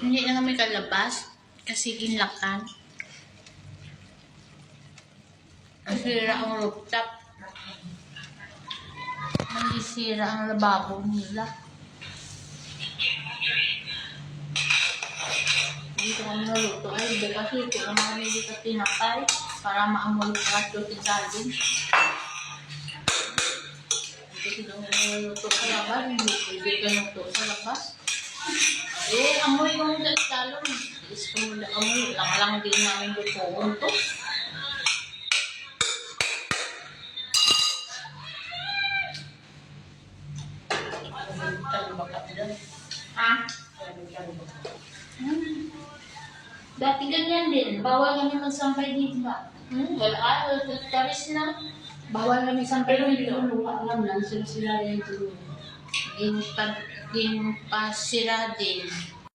Hindi na kami kalabas kasi ginlakan. Nasira ang rooftop. Nasira ang lababo nila. Dito kami naluto ay kasi ito naman kami dito tinapay para maamoy ka ito tinsalin. Dito kami naluto sa labas, hindi ka naluto sa labas. Amoy mo sa salon. Is ko muna amoy. Lang din namin lutoon to. Dati ganyan din. Bawal kami magsampay dito ba? Wala. Taris na. Bawal kami sampay dito. Alam lang sila yung tulungan. Din pasira din.